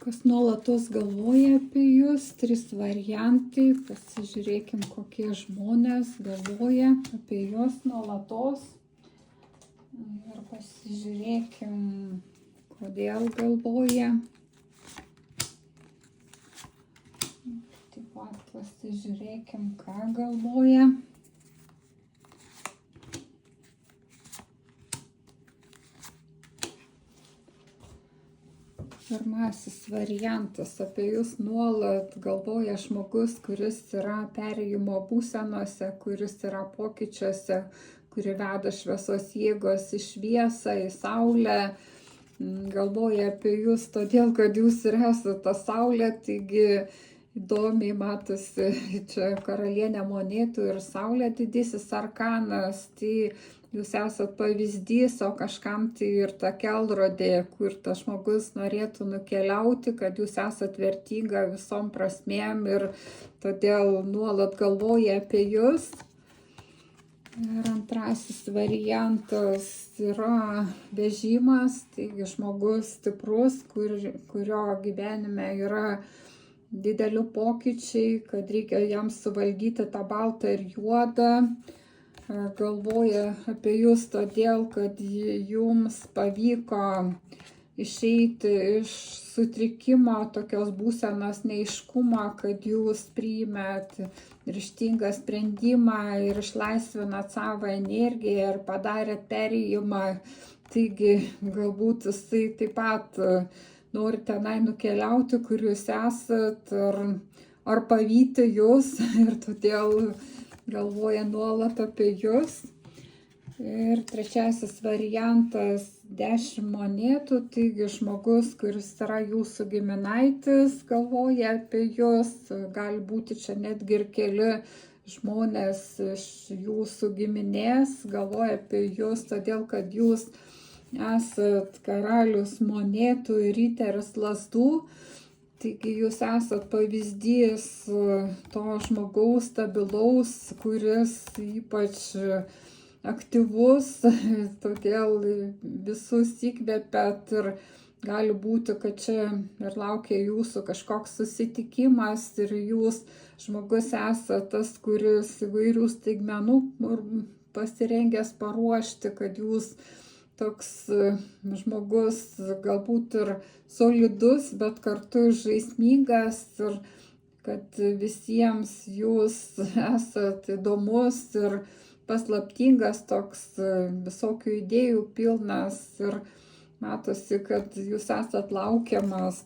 Kas nuolatos galvoja apie jūs, 3 variantai, pasižiūrėkim, kokie žmonės galvoja apie juos nuolatos ir pasižiūrėkim, kodėl galvoja. Taip pat pasižiūrėkim, ką galvoja. Pirmasis variantas, apie jūs nuolat galvoja žmogus, kuris yra perėjimo būsenose, kuris yra pokyčiuose, kuri veda šviesos jėgos į šviesą, į saulę. Galvoja apie jūs todėl, kad jūs ir esate ta saulė, taigi įdomiai matosi čia karalienė monetų ir saulė didysis arkanas. Tai jūs esat pavyzdys, o kažkam tai ir ta kelrodė, kur tas žmogus norėtų nukeliauti, kad jūs esat vertinga visom prasmėm ir todėl nuolat galvoja apie jūs. Ir antrasis variantas yra vežimas, taigi žmogus stiprus, kurio gyvenime yra didelių pokyčiai, kad reikia jam suvaldyti tą baltą ir juodą. Galvoja apie jūs todėl, kad jums pavyko išeiti iš sutrikimo, tokios būsenos neiškumo, kad jūs priimėt ryžtingą sprendimą ir išlaisvinat savo energiją ir padarėt perėjimą. Taigi galbūt jisai taip pat nori tenai nukeliauti, kur jūs esat, ar pavyti jūs ir todėl galvoja nuolat apie jūs. Ir trečiasis variantas 10 monetų, taigi žmogus, kuris yra jūsų giminaitis, galvoja apie jūs. Gali būti čia netgi ir keli žmonės iš jūsų giminės, galvoja apie jūs, todėl kad jūs esat karalius monetų ir riteris lazdų. Taigi jūs esat pavyzdys to žmogaus stabilaus, kuris ypač aktyvus, todėl visus įkvepiat ir gali būti, kad čia ir laukia jūsų kažkoks susitikimas ir jūs žmogus esat tas, kuris įvairių staigmenų pasirengęs paruošti, kad jūs toks žmogus galbūt ir solidus, bet kartu žaismingas ir kad visiems jūs esat įdomus ir paslaptingas, toks visokių idėjų pilnas ir matosi, kad jūs esat laukiamas.